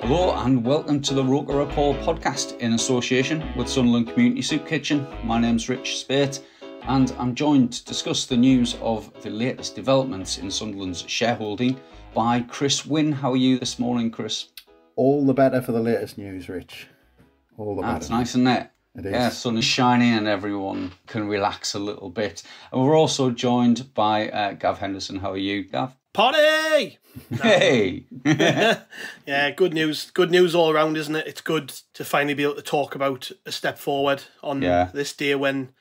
Hello and welcome to the ROKER Report Podcast in association with Sunderland Community Soup Kitchen. My name's Rich Spate and I'm joined to discuss the news of the latest developments in Sunderland's shareholding by Chris Wynn. How are you this morning, Chris? All the better for the latest news, Rich. All the better. That's nice, isn't it? It is. Yeah, sun is shining and everyone can relax a little bit. And we're also joined by Gav Henderson. How are you, Gav? Party! Hey! Yeah, good news. Good news all around, isn't it? It's good to finally be able to talk about a step forward on this day when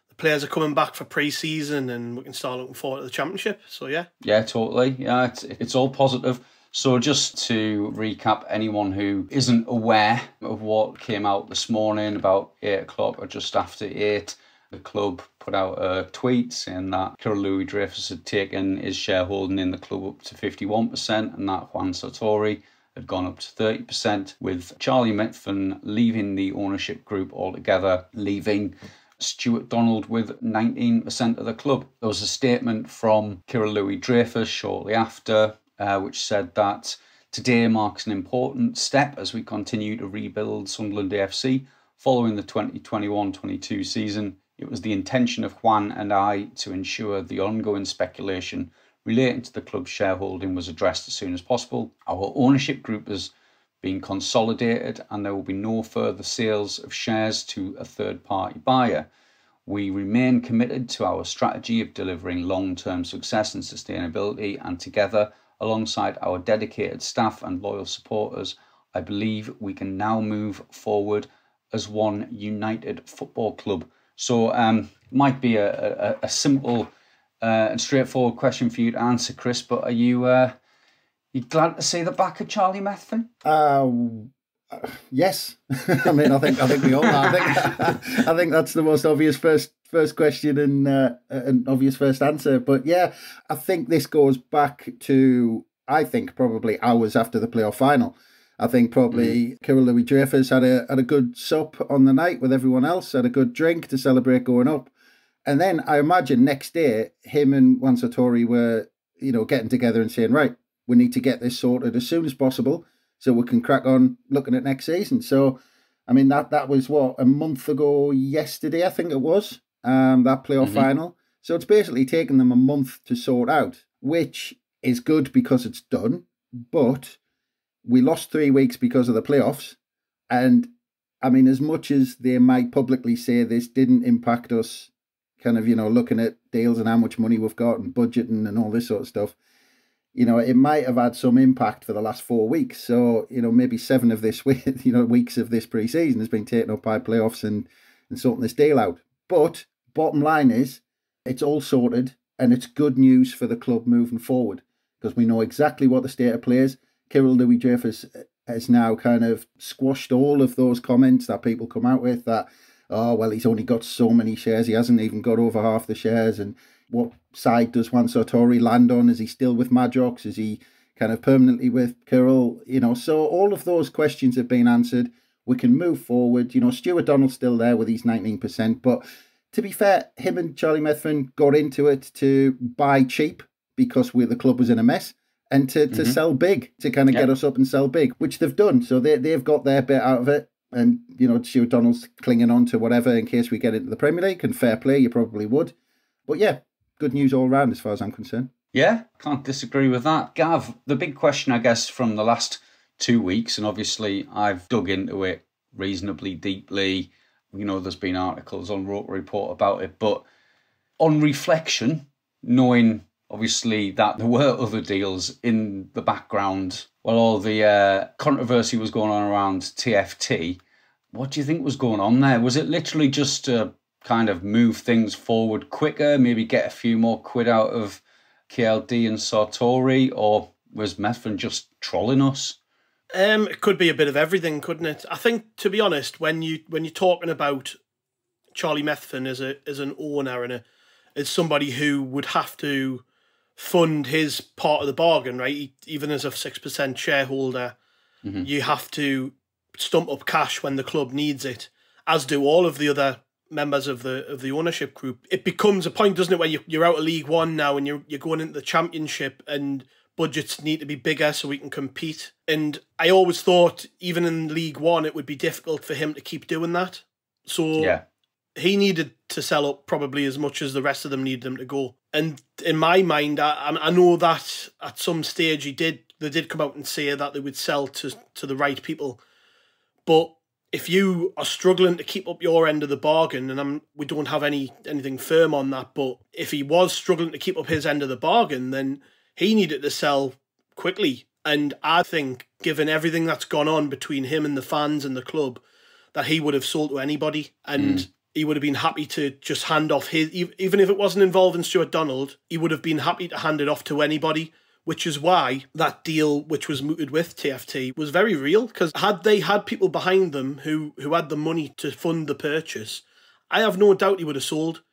the players are coming back for pre-season and we can start looking forward to the championship. So, yeah. Yeah, totally. Yeah, it's all positive. So just to recap, anyone who isn't aware of what came out this morning about 8 o'clock or just after 8, the club put out a tweet saying that Kyril Louis-Dreyfus had taken his shareholding in the club up to 51% and that Juan Sartori had gone up to 30%, with Charlie Methven leaving the ownership group altogether, leaving Stewart Donald with 19% of the club. There was a statement from Kyril Louis-Dreyfus shortly after, which said that today marks an important step as we continue to rebuild Sunderland AFC following the 2021-22 season. It was the intention of Juan and I to ensure the ongoing speculation relating to the club's shareholding was addressed as soon as possible. Our ownership group has been consolidated and there will be no further sales of shares to a third-party buyer. We remain committed to our strategy of delivering long-term success and sustainability, and together, alongside our dedicated staff and loyal supporters, I believe we can now move forward as one united football club. So might be a simple and straightforward question for you to answer, Chris, but are you glad to see the back of Charlie Methven? Yes. I mean, I think we all are. I think that's the most obvious first question and an obvious first answer. But yeah, I think this goes back to, I think, probably hours after the playoff final. I think probably Kyril Louis-Dreyfus had a good sup on the night with everyone else, had a good drink to celebrate going up. And then I imagine next day, him and Juan Sartori were, getting together and saying, right, we need to get this sorted as soon as possible so we can crack on looking at next season. So, I mean, that was, a month ago yesterday, I think it was, that playoff final. So it's basically taken them a month to sort out, which is good because it's done, but we lost 3 weeks because of the playoffs. And I mean, as much as they might publicly say this didn't impact us, kind of, looking at deals and how much money we've got and budgeting and all this sort of stuff, it might have had some impact for the last 4 weeks. So, maybe 7 of this week, weeks of this pre-season has been taken up by playoffs and sorting this deal out. But bottom line is, it's all sorted and it's good news for the club moving forward because we know exactly what the state of play is. Kyril Louis-Dreyfus has now kind of squashed all of those comments that people come out with that, oh, well, he's only got so many shares. He hasn't even got over half the shares. And what side does Juan Sartori land on? Is he still with Madrox? Is he kind of permanently with Kyril? So all of those questions have been answered. We can move forward. Stewart Donald's still there with his 19%. But to be fair, him and Charlie Methven got into it to buy cheap because the club was in a mess. And to sell big, to kind of get us up and sell big, which they've done. So they've got their bit out of it. And, Stewart Donald's clinging on to whatever in case we get into the Premier League. And fair play, you probably would. But yeah, good news all around as far as I'm concerned. Yeah, can't disagree with that. Gav, the big question, I guess, from the last 2 weeks, and obviously I've dug into it reasonably deeply. There's been articles on ROKER Report about it. But on reflection, knowing obviously that there were other deals in the background while all the controversy was going on around TFT. What do you think was going on there? Was it literally just to kind of move things forward quicker, maybe get a few more quid out of KLD and Sartori, or was Methven just trolling us? It could be a bit of everything, couldn't it? I think, to be honest, when you're talking about Charlie Methven as an owner and as somebody who would have to fund his part of the bargain, right? Even as a 6% shareholder, you have to stump up cash when the club needs it, as do all of the other members of the ownership group. It becomes a point, doesn't it, where you're out of League One now and you're going into the Championship, and budgets need to be bigger so we can compete. And I always thought, even in League One, it would be difficult for him to keep doing that. So he needed to sell up probably as much as the rest of them needed him to go. And in my mind, I know that at some stage they did come out and say that they would sell to the right people. But if you are struggling to keep up your end of the bargain, and we don't have anything firm on that, but if he was struggling to keep up his end of the bargain, then he needed to sell quickly. And I think, given everything that's gone on between him and the fans and the club, that he would have sold to anybody. And he would have been happy to just hand off his, even if it wasn't involving Stewart Donald, he would have been happy to hand it off to anybody, which is why that deal, which was mooted with TFT, was very real. Because had they had people behind them who had the money to fund the purchase, I have no doubt he would have sold.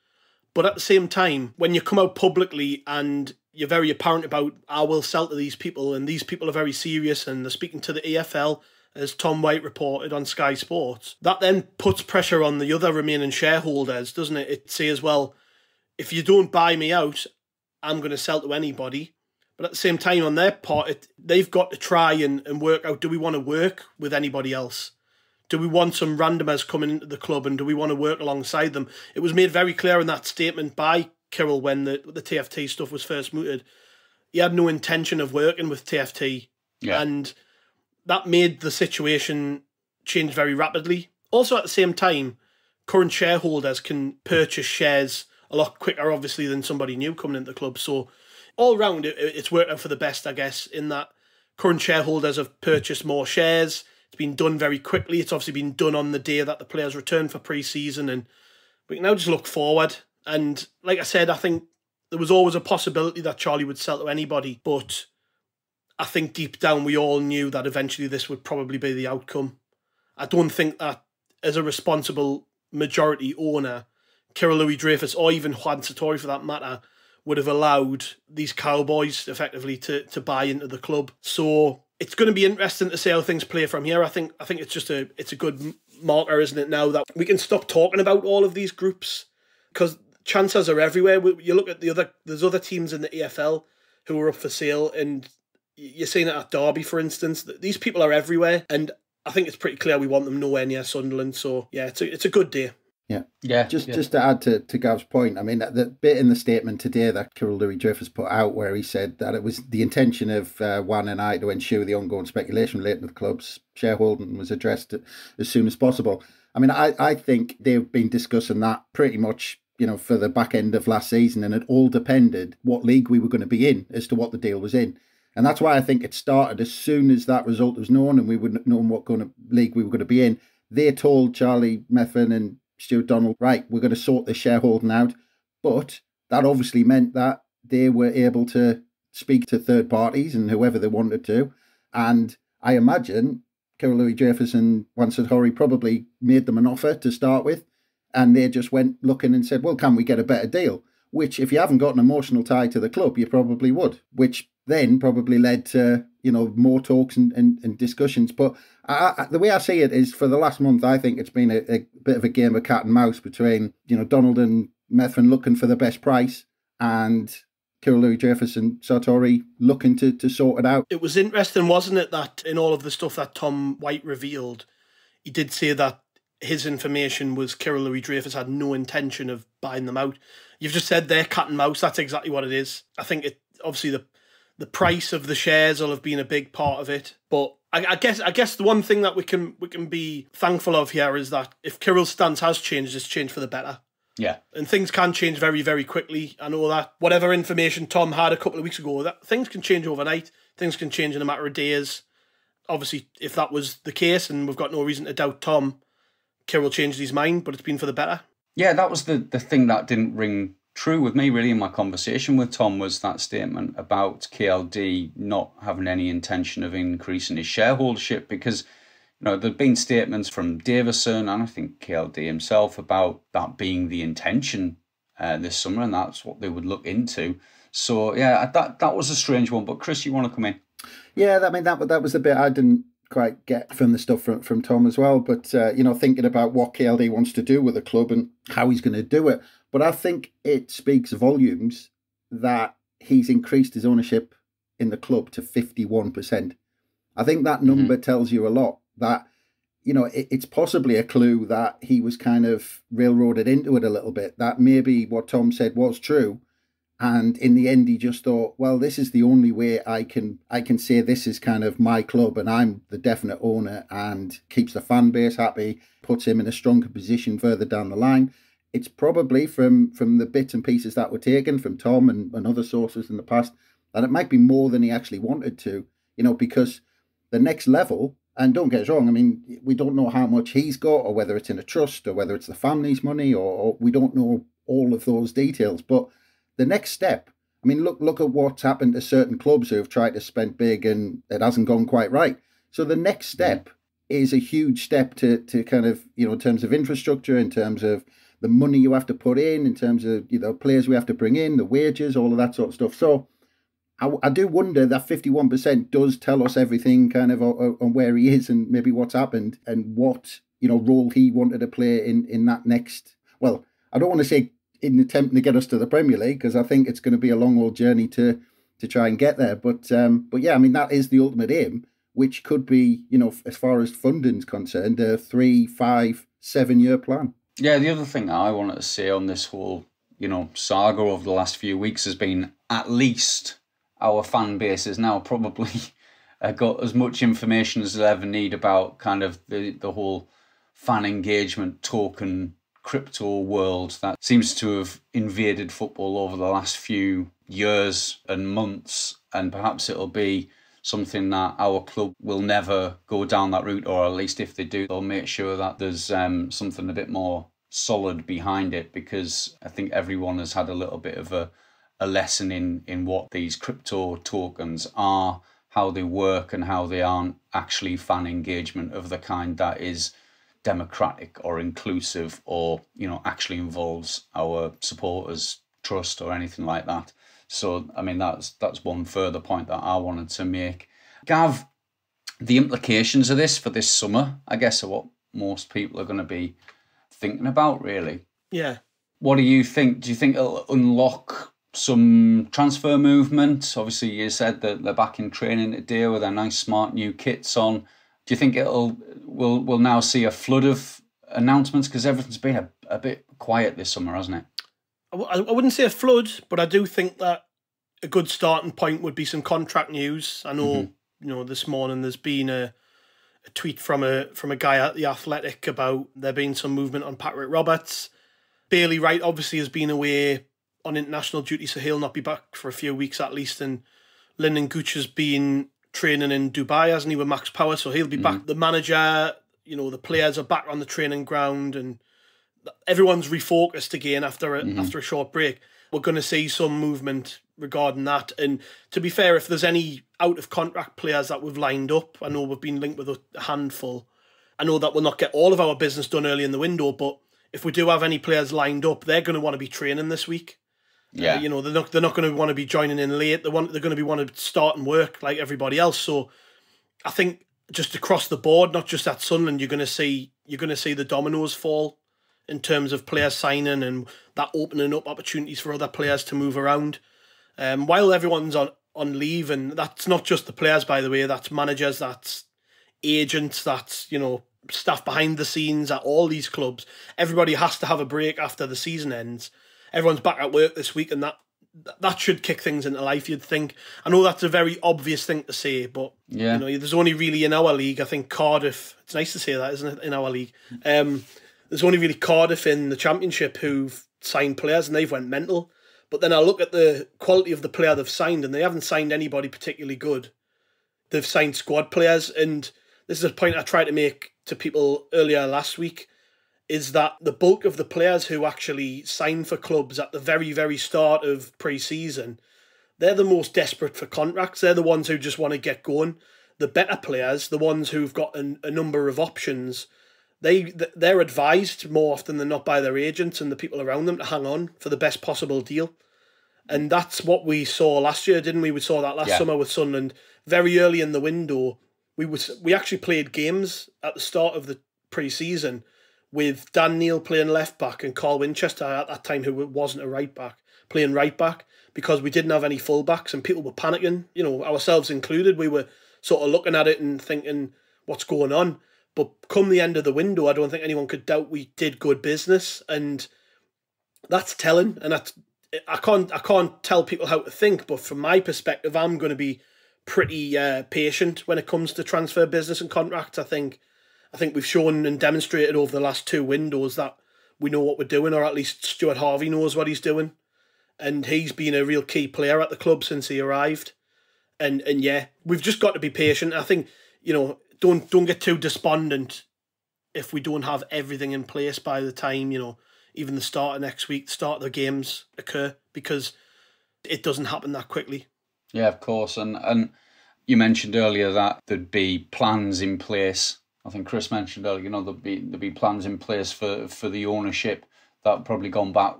But at the same time, when you come out publicly and you're very apparent about, I will sell to these people, and these people are very serious, and they're speaking to the EFL, as Tom White reported on Sky Sports, that then puts pressure on the other remaining shareholders, doesn't it? It says, well, if you don't buy me out, I'm going to sell to anybody. But at the same time, on their part, they've got to try and work out, do we want to work with anybody else? Do we want some randomers coming into the club, and do we want to work alongside them? It was made very clear in that statement by Kyril when the TFT stuff was first mooted. He had no intention of working with TFT. Yeah. And that made the situation change very rapidly. Also, at the same time, current shareholders can purchase shares a lot quicker, obviously, than somebody new coming into the club. So all round, it's worked out for the best, I guess, in that current shareholders have purchased more shares. It's been done very quickly. It's obviously been done on the day that the players return for pre-season, and we can now just look forward. And like I said, I think there was always a possibility that Charlie would sell to anybody, but I think deep down we all knew that eventually this would probably be the outcome. I don't think that as a responsible majority owner, Kyril Louis-Dreyfus, or even Juan Sartori for that matter, would have allowed these cowboys effectively to buy into the club. So it's going to be interesting to see how things play from here. I think it's just a good marker, isn't it, now that we can stop talking about all of these groups, because chances are everywhere. You look at there's other teams in the EFL who are up for sale, and you're seeing it at Derby, for instance. These people are everywhere, and I think it's pretty clear we want them nowhere near Sunderland. So yeah, it's a good day. Yeah. Just to add to Gav's point, I mean, the bit in the statement today that Kyril Louis-Dreyfus put out where he said that it was the intention of Juan and I to ensure the ongoing speculation related to the club's shareholding was addressed as soon as possible. I mean, I think they've been discussing that pretty much, for the back end of last season, and it all depended what league we were going to be in as to what the deal was in. And that's why I think it started as soon as that result was known and we would know what kind of league we were going to be in. They told Charlie Methven and Stewart Donald, right, we're going to sort the shareholding out. But that obviously meant that they were able to speak to third parties and whoever they wanted to. And I imagine Kyril Louis-Dreyfus and Juan Sartori probably made them an offer to start with. And they just went looking and said, well, can we get a better deal? Which, if you haven't got an emotional tie to the club, you probably would. Which then probably led to, more talks and discussions. But the way I see it is, for the last month, I think it's been a bit of a game of cat and mouse between, Donald and Methven looking for the best price and Kyril Louis-Dreyfus and Sartori looking to sort it out. It was interesting, wasn't it, that in all of the stuff that Tom White revealed, he did say that his information was Kyril Louis-Dreyfus had no intention of buying them out. You've just said there, cat and mouse. That's exactly what it is. I think obviously the price of the shares will have been a big part of it. But I guess the one thing that we can be thankful of here is that if Kyril's stance has changed, it's changed for the better. Yeah. And things can change very, very quickly. I know that whatever information Tom had a couple of weeks ago, that things can change overnight. Things can change in a matter of days. Obviously, if that was the case, and we've got no reason to doubt Tom, Kyril changed his mind, but it's been for the better. Yeah, that was the thing that didn't ring true with me, really, in my conversation with Tom, was that statement about KLD not having any intention of increasing his shareholdership, because there'd been statements from Davison and I think KLD himself about that being the intention this summer, and that's what they would look into. So yeah, that was a strange one. But Chris, you want to come in? Yeah, I mean that was the bit I didn't quite get from the stuff from Tom as well. But thinking about what KLD wants to do with the club and how he's going to do it. But I think it speaks volumes that he's increased his ownership in the club to 51%. I think that number tells you a lot, that, you know, it's possibly a clue that he was kind of railroaded into it a little bit, that maybe what Tom said was true. And in the end, he just thought, well, this is the only way I can say this is kind of my club and I'm the definite owner, and keeps the fan base happy, puts him in a stronger position further down the line. It's probably from the bits and pieces that were taken from Tom and other sources in the past, that it might be more than he actually wanted to, you know, because the next level, and don't get us wrong, I mean, we don't know how much he's got, or whether it's in a trust, or whether it's the family's money, or we don't know all of those details. But the next step, I mean, look at what's happened to certain clubs who have tried to spend big and it hasn't gone quite right. So the next step is a huge step to kind of, you know, in terms of infrastructure, in terms of the money you have to put in terms of, you know, players we have to bring in, the wages, all of that sort of stuff. So I do wonder that 51% does tell us everything kind of on where he is and maybe what's happened and what, you know, role he wanted to play in that next, well, I don't want to say in attempting to get us to the Premier League, because I think it's going to be a long old journey to try and get there. But yeah, I mean, that is the ultimate aim, which could be, you know, as far as funding's concerned, a 3, 5, 7-year plan. Yeah, the other thing I wanted to say on this whole, you know, saga over the last few weeks has been, at least our fan base has now probably got as much information as they'll ever need about kind of the whole fan engagement token crypto world that seems to have invaded football over the last few years and months, and perhaps it'll be something that our club will never go down that route, or at least if they do, they'll make sure that there's something a bit more solid behind it, because I think everyone has had a little bit of a lesson in what these crypto tokens are, how they work, and how they aren't actually fan engagement of the kind that is democratic or inclusive, or, you know, actually involves our supporters' trust or anything like that. So, I mean, that's one further point that I wanted to make. Gav, the implications of this for this summer, I guess, are what most people are going to be thinking about, really. Yeah. What do you think? Do you think it'll unlock some transfer movement? Obviously, you said that they're back in training today with their nice, smart new kits on. Do you think we'll now see a flood of announcements? Because everything's been a bit quiet this summer, hasn't it? I wouldn't say a flood, but I do think that a good starting point would be some contract news. I know, you know, this morning there's been a tweet from a guy at The Athletic about there being some movement on Patrick Roberts. Bailey Wright obviously has been away on international duty, so he'll not be back for a few weeks at least. And Lyndon Gooch has been training in Dubai, hasn't he, with Max Power, so he'll be back. The manager, you know, the players are back on the training ground, and everyone's refocused again after a short break. We're going to see some movement regarding that. And to be fair, if there's any out of contract players that we've lined up, I know we've been linked with a handful. I know that we'll not get all of our business done early in the window, but if we do have any players lined up, they're going to want to be training this week. Yeah, you know, they're not going to want to be joining in late. They're going to want to start and work like everybody else. So I think just across the board, not just at Sunderland, you're going to see the dominoes fall in terms of players signing and that opening up opportunities for other players to move around. While everyone's on leave, and that's not just the players, by the way, that's managers, that's agents, that's, you know, staff behind the scenes at all these clubs. Everybody has to have a break after the season ends. Everyone's back at work this week, and that should kick things into life, you'd think. I know that's a very obvious thing to say, but yeah, you know, there's only really in our league, I think Cardiff, it's nice to say that, isn't it, in our league. There's only really Cardiff in the Championship who've signed players, and they've went mental. But then I look at the quality of the player they've signed, and they haven't signed anybody particularly good. They've signed squad players, and this is a point I tried to make to people earlier last week, is that the bulk of the players who actually sign for clubs at the very, very start of pre-season, they're the most desperate for contracts. They're the ones who just want to get going. The better players, the ones who've got a number of options, they're advised more often than not by their agents and the people around them to hang on for the best possible deal. And that's what we saw last year, didn't we? We saw that last summer with Sunderland. Very early in the window, we actually played games at the start of the pre-season with Dan Neil playing left back and Carl Winchester at that time, who wasn't a right back, playing right back, because we didn't have any fullbacks and people were panicking, you know, ourselves included. We were sort of looking at it and thinking, what's going on? But come the end of the window, I don't think anyone could doubt we did good business, and that's telling. And I can't tell people how to think, but from my perspective, I'm going to be pretty patient when it comes to transfer business and contracts. I think we've shown and demonstrated over the last 2 windows that we know what we're doing, or at least Stuart Harvey knows what he's doing. And he's been a real key player at the club since he arrived. And yeah, we've just got to be patient. I think, you know, don't get too despondent if we don't have everything in place by the time, you know, even the start of next week, the start of the games occur, because it doesn't happen that quickly. Yeah, of course. And you mentioned earlier that there'd be plans in place. I think Chris mentioned earlier, you know, there'd be plans in place for the ownership that probably gone back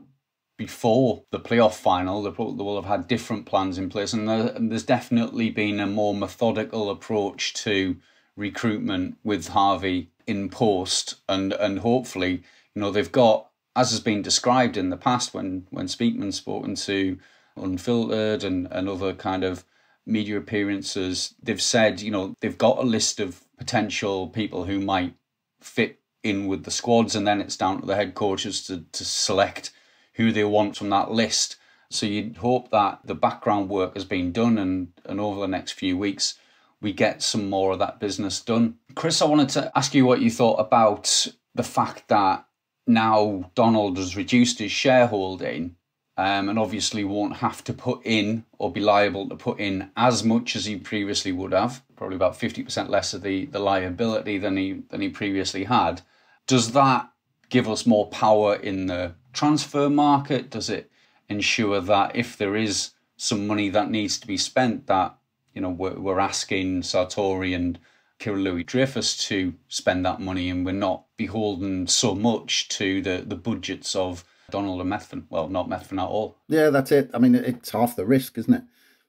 before the playoff final. They will have had different plans in place, and there's definitely been a more methodical approach to recruitment with Harvey in post, and hopefully, you know, they've got, as has been described in the past when Speakman's spoken to Unfiltered and other kind of media appearances, they've said, you know, they've got a list of potential people who might fit in with the squads, and then it's down to the head coaches to select who they want from that list. So you'd hope that the background work has been done, and over the next few weeks we get some more of that business done. Chris, I wanted to ask you what you thought about the fact that now Donald has reduced his shareholding, and obviously won't have to put in or be liable to put in as much as he previously would have, probably about 50% less of the liability than he previously had. Does that give us more power in the transfer market? Does it ensure that if there is some money that needs to be spent, that, you know, we're asking Sartori and Kyril Louis-Dreyfus to spend that money, and we're not beholden so much to the budgets of Donald and Methven? Well, not Methven at all. Yeah, that's it. I mean, it's half the risk, isn't it?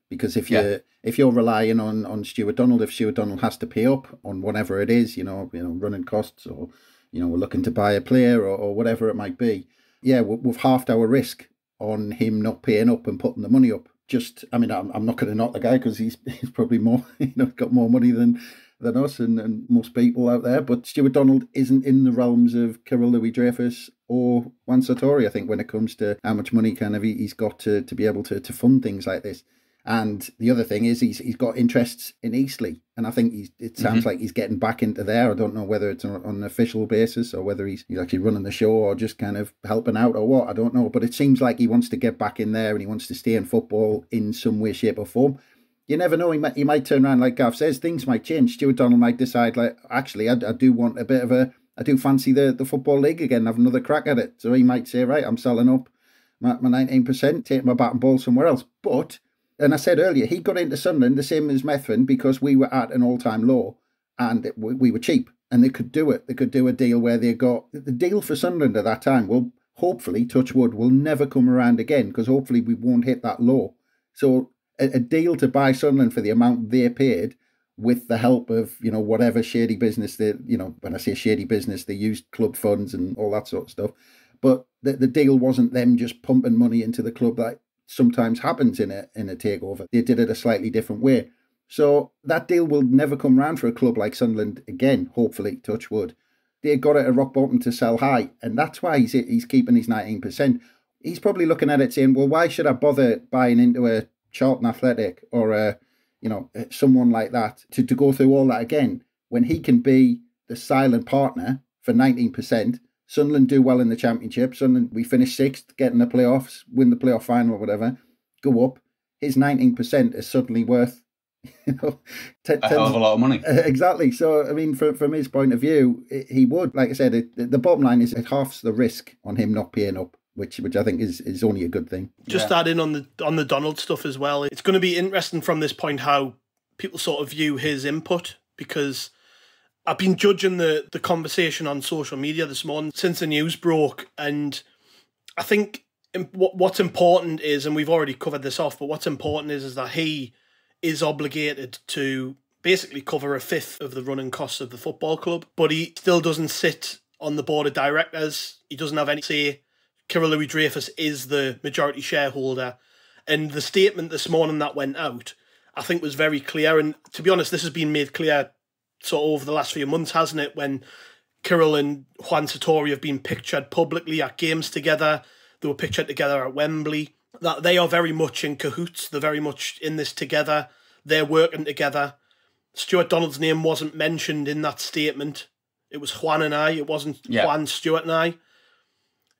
Because if you're relying on Stewart Donald, if Stewart Donald has to pay up on whatever it is, you know, running costs, or, you know, we're looking to buy a player, or whatever it might be, yeah, we've halved our risk on him not paying up and putting the money up. Just, I mean, I'm not going to knock the guy, because he's probably more, you know, got more money than us and most people out there. But Stewart Donald isn't in the realms of Kyril Louis-Dreyfus or Juan Sartori, I think, when it comes to how much money kind of he's got to be able to fund things like this. And the other thing is he's got interests in Eastleigh, and I think it sounds like he's getting back into there. I don't know whether it's on an official basis, or whether he's actually running the show, or just kind of helping out, or what, I don't know. But it seems like he wants to get back in there, and he wants to stay in football in some way, shape or form. You never know, he might turn around, like Gav says, things might change. Stewart Donald might decide, like, actually, I do want a bit of I do fancy the Football League again, have another crack at it. So he might say, right, I'm selling up my 19%, taking my bat and ball somewhere else. But, and I said earlier, he got into Sunderland the same as Methven because we were at an all-time low, and we were cheap, and they could do it. They could do a deal where they got, the deal for Sunderland at that time will hopefully, touch wood, will never come around again, because hopefully we won't hit that low. So a deal to buy Sunderland for the amount they paid, with the help of, you know, whatever shady business they, you know, when I say shady business, they used club funds and all that sort of stuff. But the deal wasn't them just pumping money into the club like sometimes happens in a takeover. They did it a slightly different way. So that deal will never come round for a club like Sunderland again, hopefully, touch wood. They got it at rock bottom to sell high, and that's why he's keeping his 19%. He's probably looking at it saying, well, why should I bother buying into a Charlton Athletic or a, you know, someone like that to go through all that again, when he can be the silent partner for 19%. Sunderland do well in the Championship. Sunderland, we finish 6th, get in the playoffs, win the playoff final or whatever, go up. His 19% is suddenly worth, you know, a hell of a lot of money. Exactly. So, I mean, from his point of view, he would, like I said, the bottom line is it halves the risk on him not paying up, which I think is only a good thing. Just add in on the Donald stuff as well. It's going to be interesting from this point how people sort of view his input, because I've been judging the conversation on social media this morning since the news broke, and I think what's important is, and we've already covered this off, but what's important is that he is obligated to basically cover 1/5 of the running costs of the football club, but he still doesn't sit on the board of directors. He doesn't have any say Kyril Louis-Dreyfus is the majority shareholder. And the statement this morning that went out, I think was very clear. And to be honest, this has been made clear sort of over the last few months, hasn't it? When Kyril and Juan Sartori have been pictured publicly at games together. They were pictured together at Wembley. That they are very much in cahoots. They're very much in this together. They're working together. Stewart Donald's name wasn't mentioned in that statement. It was Juan and I. It wasn't Juan, Stewart and I.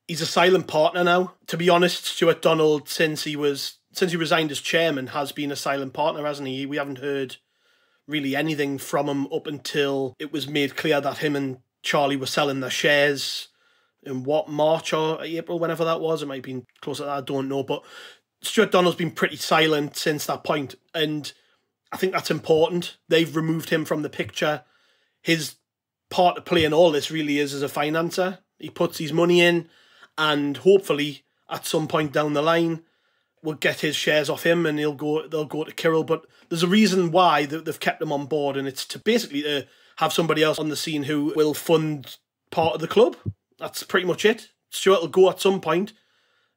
He's a silent partner now. To be honest, Stewart Donald, since he resigned as chairman, has been a silent partner, hasn't he? We haven't heard really anything from him up until it was made clear that him and Charlie were selling their shares in March or April, whenever that was. It might have been close to that, I don't know. But Stewart Donald's been pretty silent since that point, and I think that's important. They've removed him from the picture. His part to play in all this really is as a financer. He puts his money in, and hopefully at some point down the line we'll get his shares off him and they'll go to Kyril. But there's a reason why they've kept him on board, and it's to basically have somebody else on the scene who will fund part of the club. That's pretty much it. Stewart will go at some point.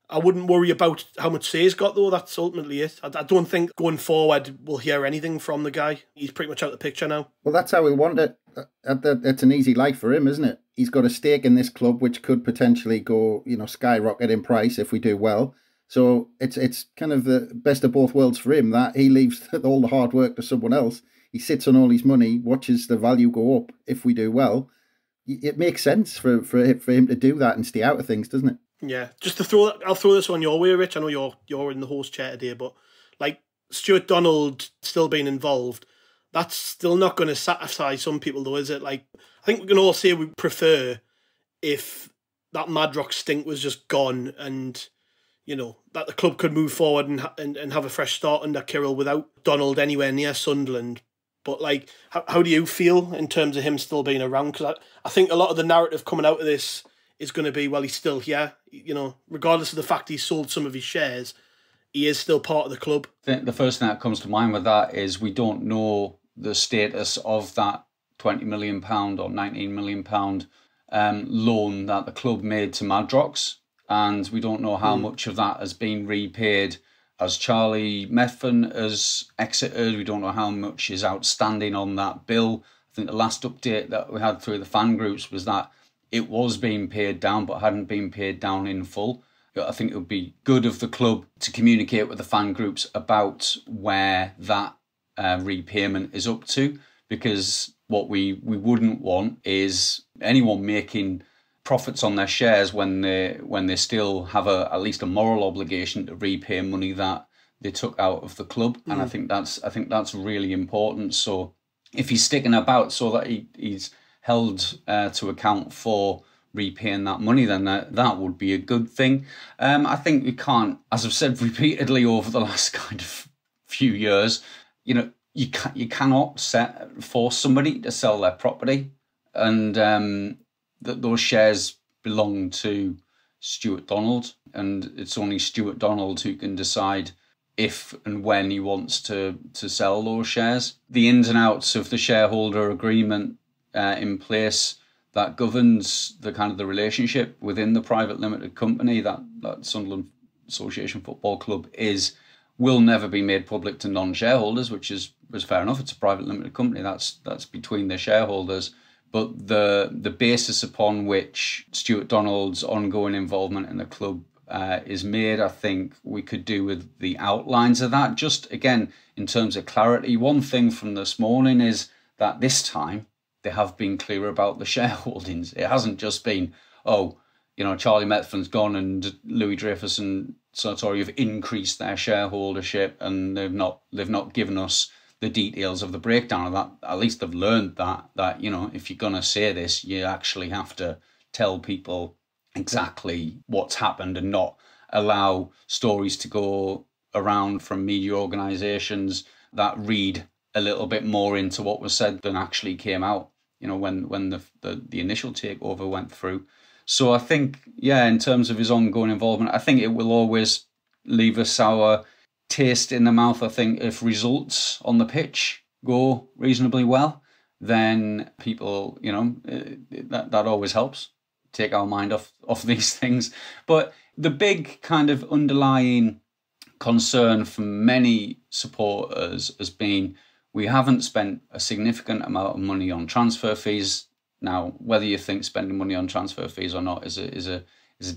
I wouldn't worry about how much say he's got, though. That's ultimately it. I don't think going forward we'll hear anything from the guy. He's pretty much out of the picture now. Well, that's how we want it. It's an easy life for him, isn't it? He's got a stake in this club, which could potentially go, skyrocket in price if we do well. So it's kind of the best of both worlds for him, that he leaves all the hard work to someone else. He sits on all his money, watches the value go up if we do well. It makes sense for him to do that and stay out of things, doesn't it? Yeah, just I'll throw this on your way, Rich. I know you're in the host chair today, but like Stewart Donald still being involved, that's still not going to satisfy some people, though, is it? Like, I think we can all say we prefer if that Madrox stink was just gone, and that the club could move forward and have a fresh start under Kyril without Donald anywhere near Sunderland. But like, how do you feel in terms of him still being around? Because I think a lot of the narrative coming out of this is going to be, well, he's still here. Regardless of the fact he's sold some of his shares, he is still part of the club. I think the first thing that comes to mind with that is we don't know the status of that £20 million or £19 million loan that the club made to Madrox. And we don't know how much of that has been repaid as Charlie Methven has exited. We don't know how much is outstanding on that bill. I think the last update that we had through the fan groups was that it was being paid down but hadn't been paid down in full. I think it would be good of the club to communicate with the fan groups about where that repayment is up to, because what we wouldn't want is anyone making profits on their shares when they still have at least a moral obligation to repay money that they took out of the club. And I think that's really important. So if he's sticking about so that he's held to account for repaying that money, then that would be a good thing. I think we can't, as I've said repeatedly over the last kind of few years, you cannot force somebody to sell their property, and that those shares belong to Stewart Donald, and it's only Stewart Donald who can decide if and when he wants to sell those shares. The ins and outs of the shareholder agreement in place that governs the relationship within the private limited company that Sunderland Association Football Club will never be made public to non-shareholders, which is fair enough. It's a private limited company. That's between the shareholders. But the basis upon which Stewart Donald's ongoing involvement in the club is made, I think we could do with the outlines of that. Just again, in terms of clarity, one thing from this morning is that this time they have been clear about the shareholdings. It hasn't just been, Charlie Methven's gone and Louis-Dreyfus and Sartori have increased their shareholdership, and they've not given us the details of the breakdown of that. At least they've learned that if you're going to say this, you actually have to tell people exactly what's happened and not allow stories to go around from media organisations that read a little bit more into what was said than actually came out, when the initial takeover went through. So I think, in terms of his ongoing involvement, I think it will always leave a sour taste in the mouth. I think if results on the pitch go reasonably well, then people, that always helps. take our mind off these things. But the big kind of underlying concern for many supporters has been we haven't spent a significant amount of money on transfer fees. Now, whether you think spending money on transfer fees or not is a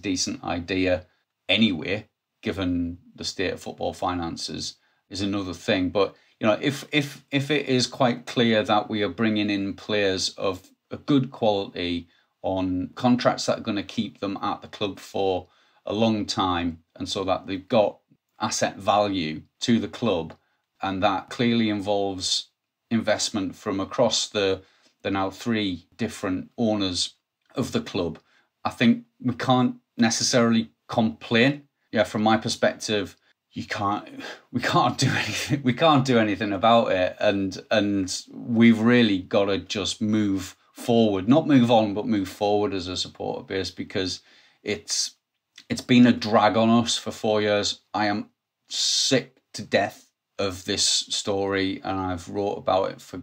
decent idea anyway, given the state of football finances, is another thing. But if it is quite clear that we are bringing in players of a good quality on contracts that are going to keep them at the club for a long time, and so that they've got asset value to the club, and that clearly involves investment from across the now 3 different owners of the club, I think we can't necessarily complain. Yeah, from my perspective, we can't do anything. We can't do anything about it, and we've really got to just move forward, not move on, but move forward as a supporter base, because it's been a drag on us for 4 years. I am sick to death of this story, and I've wrote about it for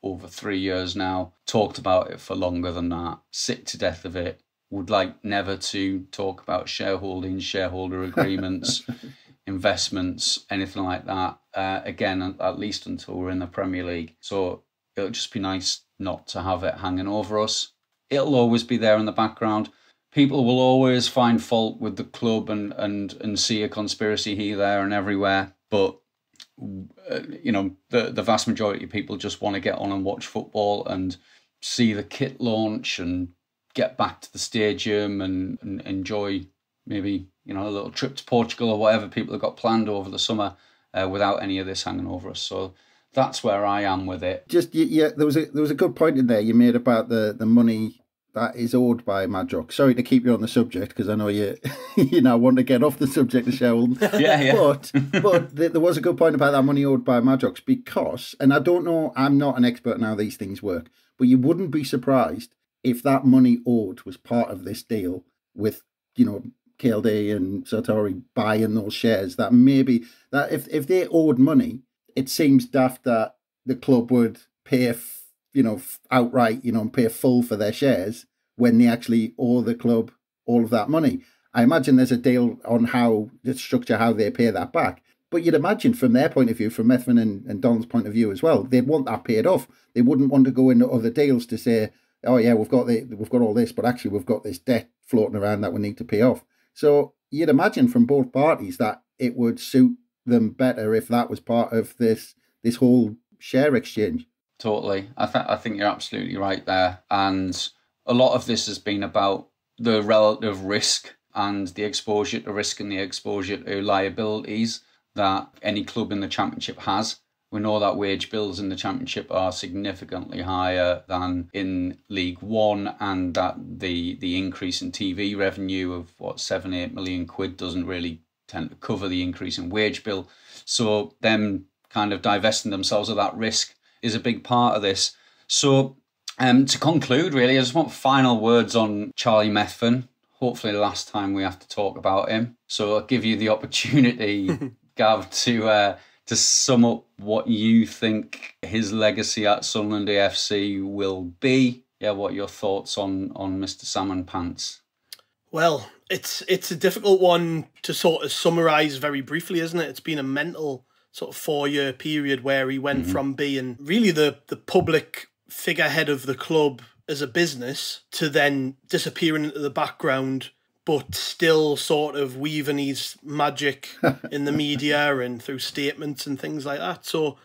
over 3 years now, talked about it for longer than that, sick to death of it, would like never to talk about shareholding, shareholder agreements, investments, anything like that, again, at least until we're in the Premier League. So it'll just be nice not to have it hanging over us. It'll always be there in the background. People will always find fault with the club and see a conspiracy here, there and everywhere. But, the vast majority of people just want to get on and watch football and see the kit launch and get back to the stadium and enjoy maybe, a little trip to Portugal or whatever people have got planned over the summer without any of this hanging over us. So that's where I am with it. Just, yeah, there was a good point in there you made about the money that is owed by Madrox. Sorry to keep you on the subject, because I know you now want to get off the subject of shareholding. Yeah. But there was a good point about that money owed by Madrox, because, and I don't know, I'm not an expert in how these things work, but you wouldn't be surprised if that money owed was part of this deal with, KLD and Sartori buying those shares, that maybe that if they owed money, it seems daft that the club would pay outright, and pay full for their shares when they actually owe the club all of that money. I imagine there's a deal on how the structure, how they pay that back. But you'd imagine from their point of view, from Methven and Donald's point of view as well, they'd want that paid off. They wouldn't want to go into other deals to say, oh yeah, we've got all this, but actually we've got this debt floating around that we need to pay off. So you'd imagine from both parties that it would suit them better if that was part of this whole share exchange. Totally. I think you're absolutely right there. And a lot of this has been about the relative risk and the exposure to risk and the exposure to liabilities that any club in the Championship has. We know that wage bills in the Championship are significantly higher than in League One, and that the increase in TV revenue of 7-8 million quid doesn't really tend to cover the increase in wage bill. So them kind of divesting themselves of that risk is a big part of this. So to conclude, really, I just want final words on Charlie Methven. Hopefully the last time we have to talk about him. So I'll give you the opportunity, Gav, to sum up what you think his legacy at Sunderland AFC will be. Yeah, what are your thoughts on Mr. Salmon Pants? Well, it's a difficult one to sort of summarise very briefly, isn't it? It's been a mental sort of 4-year period where he went from being really the public figurehead of the club as a business to then disappearing into the background, but still sort of weaving his magic in the media and through statements and things like that. So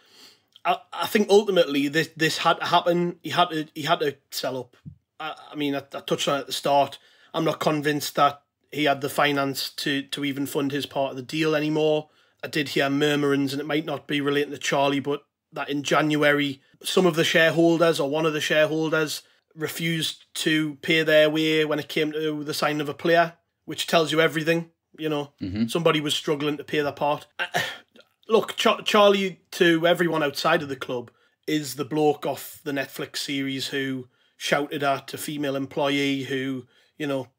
I think ultimately this had to happen. He had to sell up. I touched on it at the start. I'm not convinced that he had the finance to even fund his part of the deal anymore. I did hear murmurings, and it might not be relating to Charlie, but that in January, some of the shareholders or one of the shareholders refused to pay their way when it came to the signing of a player, which tells you everything. Somebody was struggling to pay their part. Look, Charlie, to everyone outside of the club, is the bloke off the Netflix series who shouted at a female employee who,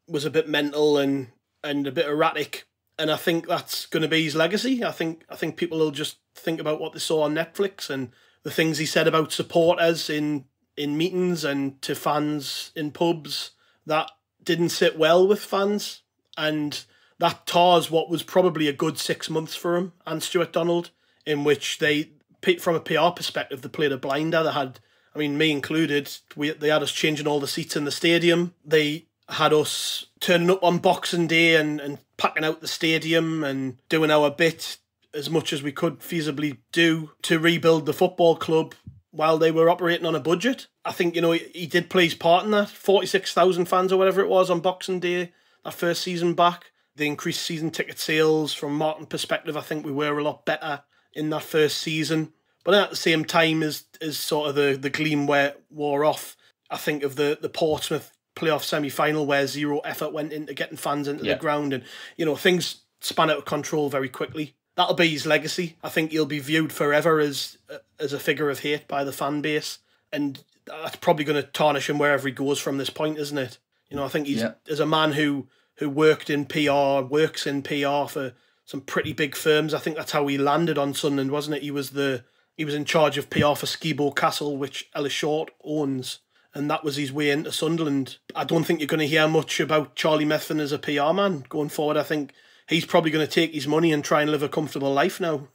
was a bit mental and a bit erratic. And I think that's going to be his legacy. I think people will just think about what they saw on Netflix and the things he said about supporters in meetings and to fans in pubs that didn't sit well with fans, and that tars what was probably a good 6 months for him and Stewart Donald, in which they, from a PR perspective, they played a blinder. They had, I mean, me included, they had us changing all the seats in the stadium. They had us turning up on Boxing Day and packing out the stadium and doing our bit as much as we could feasibly do to rebuild the football club while they were operating on a budget. I think, you know, he did play his part in that. 46,000 fans or whatever it was on Boxing Day, that first season back. The increased season ticket sales, from a marketing perspective, I think we were a lot better in that first season. But at the same time, as sort of the gleam wore off, I think of the Portsmouth playoff semi-final where zero effort went into getting fans into the ground, and, you know, things span out of control very quickly. That'll be his legacy. I think he'll be viewed forever as a figure of hate by the fan base, and that's probably going to tarnish him wherever he goes from this point, isn't it? You know, I think he's as a man who worked in PR, works in PR for some pretty big firms. I think that's how he landed on Sunderland, wasn't it? He was in charge of PR for Skibo Castle, which Ellis Short owns, and that was his way into Sunderland. I don't think you're going to hear much about Charlie Methven as a PR man going forward. I think he's probably going to take his money and try and live a comfortable life now.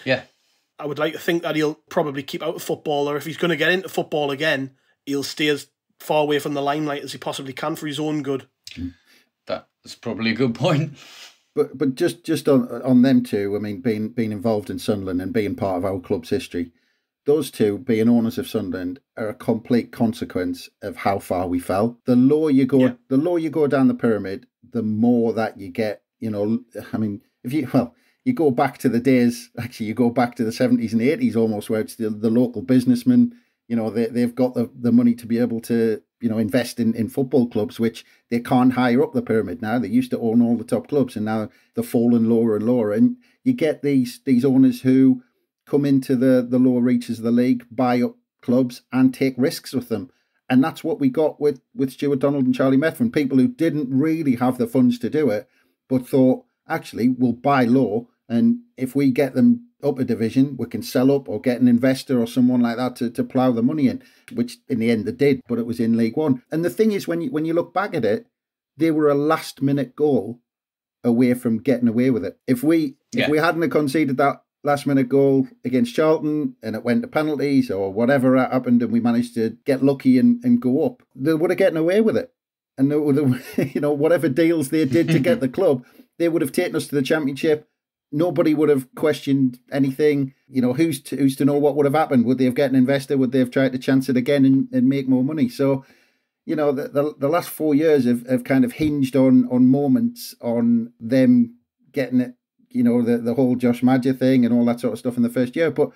Yeah. I would like to think that he'll probably keep out of football, or if he's going to get into football again, he'll stay as far away from the limelight as he possibly can for his own good. That's probably a good point. But just on them two, I mean, being involved in Sunderland and being part of our club's history, those two, being owners of Sunderland, are a complete consequence of how far we fell. The lower you go, the lower you go down the pyramid, the more that you get. You know, I mean, you go back to the days. Actually, you go back to the 70s and 80s almost, where it's the local businessmen. You know, they've got the money to be able to, you know, invest in football clubs, which they can't higher up the pyramid now. They used to own all the top clubs, and now they're falling lower and lower. And you get these owners who come into the lower reaches of the league, buy up clubs and take risks with them. And that's what we got with Stewart Donald and Charlie Methven, people who didn't really have the funds to do it, but thought, actually, we'll buy low, and if we get them up a division, we can sell up or get an investor or someone like that to plough the money in, which in the end they did, but it was in League One. And the thing is, when you look back at it, they were a last-minute goal away from getting away with it. If we hadn't conceded that last-minute goal against Charlton and it went to penalties or whatever happened and we managed to get lucky and go up, they would have gotten away with it. And they would have, you know, whatever deals they did to get the club, they would have taken us to the Championship. Nobody would have questioned anything. You know, who's to know what would have happened? Would they have got an investor? Would they have tried to chance it again and make more money? So, you know, the last 4 years have kind of hinged on moments, on them getting it, you know, the whole Josh Madger thing and all that sort of stuff in the first year. But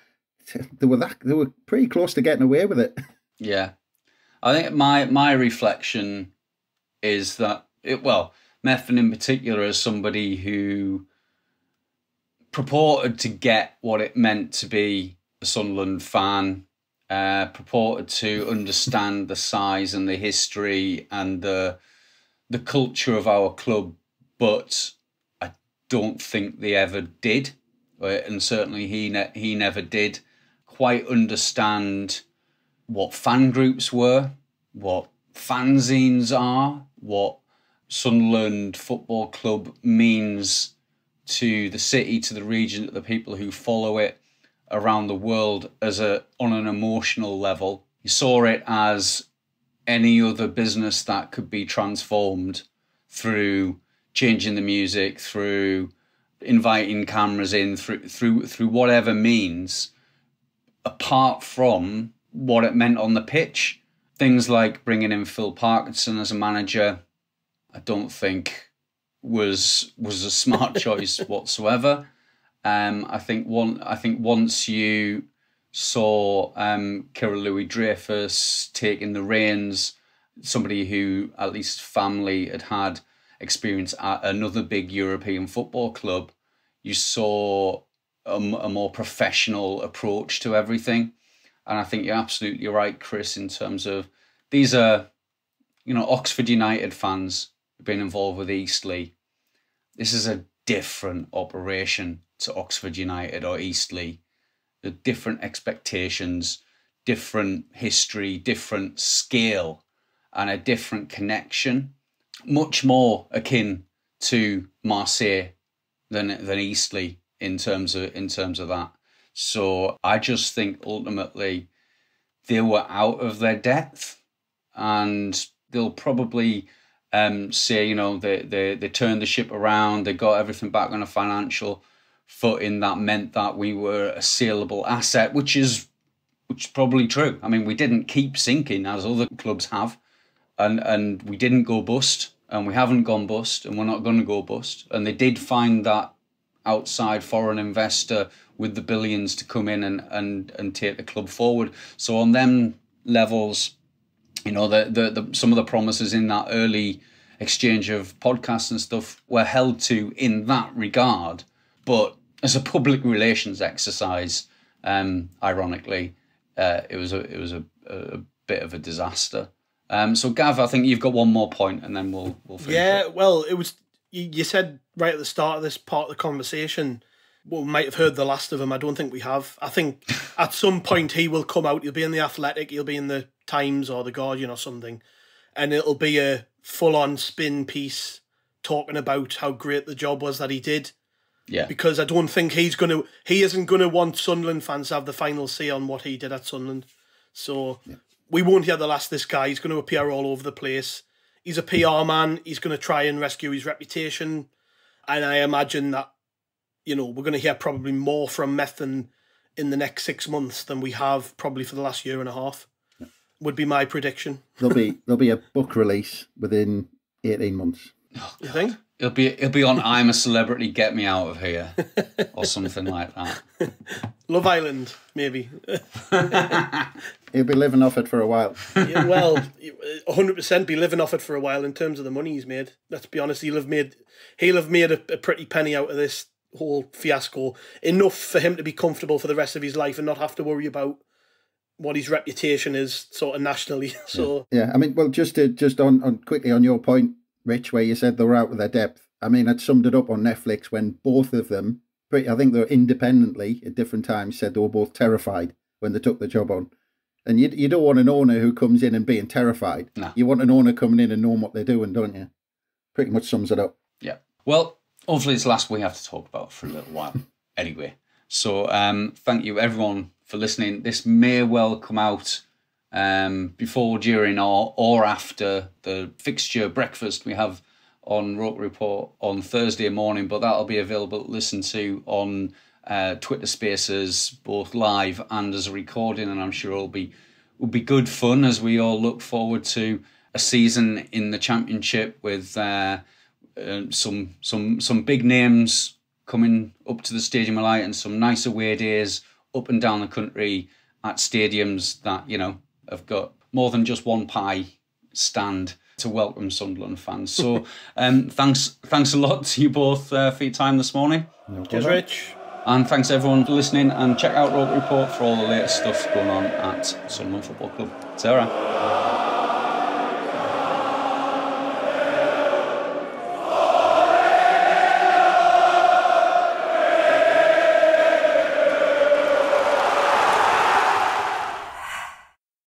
they were pretty close to getting away with it. Yeah. I think my reflection is that, Methven in particular is somebody who purported to get what it meant to be a Sunderland fan, purported to understand the size and the history and the culture of our club, but I don't think they ever did, and certainly he never did quite understand what fan groups were, what fanzines are, what Sunderland Football Club means to the city, to the region, to the people who follow it around the world on an emotional level. He saw it as any other business that could be transformed through changing the music, through inviting cameras in, through whatever means, apart from what it meant on the pitch. Things like bringing in Phil Parkinson as a manager, I don't think was a smart choice whatsoever. I think once you saw Kyril Louis-Dreyfus taking the reins, somebody who at least family had experience at another big European football club, you saw a more professional approach to everything. And I think you're absolutely right, Chris, in terms of these are, you know, Oxford United fans who've been involved with Eastleigh. This is a different operation to Oxford United or Eastleigh. The different expectations, different history, different scale, and a different connection. much more akin to Marseille than Eastleigh in terms of that. So I just think ultimately they were out of their depth, and they'll probably say, you know, they turned the ship around, they got everything back on a financial footing that meant that we were a saleable asset, which is probably true. I mean, we didn't keep sinking as other clubs have, and we didn't go bust, and we haven't gone bust, and we're not going to go bust. And they did find that outside foreign investor with the billions to come in and take the club forward. So on them levels, you know, the some of the promises in that early exchange of podcasts and stuff were held to in that regard. But as a public relations exercise, ironically, it was a bit of a disaster. So Gav, I think you've got one more point, and then we'll finish. Yeah, well, it was, you said right at the start of this part of the conversation, well, we might have heard the last of him. I don't think we have. I think at some point he will come out. He'll be in the Athletic, he'll be in the Times or the Guardian or something, and it'll be a full-on spin piece talking about how great the job was that he did. Yeah. Because I don't think he isn't gonna want Sunderland fans to have the final say on what he did at Sunderland. So we won't hear the last of this guy. He's going to appear all over the place. He's a PR man. He's going to try and rescue his reputation. And I imagine that, you know, we're going to hear probably more from Methven in the next 6 months than we have probably for the last year and a half. Yeah. Would be my prediction. There'll be a book release within 18 months. Oh, you think? It'll be on I'm a Celebrity, Get Me Out of Here, or something like that. Love Island, maybe. He'll be living off it for a while. Yeah, well, 100% be living off it for a while in terms of the money he's made. Let's be honest, he'll have made a pretty penny out of this whole fiasco. Enough for him to be comfortable for the rest of his life and not have to worry about what his reputation is sort of nationally. So yeah, I mean, well, just on quickly on your point, Rich, where you said they were out of their depth. I mean, I'd summed it up on Netflix when both of them, I think they were independently at different times, said they were both terrified when they took the job on. And you don't want an owner who comes in and being terrified. No. You want an owner coming in and knowing what they're doing, don't you? Pretty much sums it up. Yeah. Well, hopefully it's the last we have to talk about for a little while. Anyway, so thank you everyone for listening. This may well come out before, during, or after the fixture breakfast we have on ROKER Report on Thursday morning, but that'll be available to listen to on Twitter Spaces, both live and as a recording, and I'm sure it'll be good fun as we all look forward to a season in the Championship with some big names coming up to the Stadium of Light and some nice away days up and down the country at stadiums that, you know, have got more than just one pie stand to welcome Sunderland fans. So thanks a lot to you both for your time this morning. Cheers, Rich. And thanks everyone for listening, and check out ROKER Report for all the latest stuff going on at Sunderland Football Club. Sarah.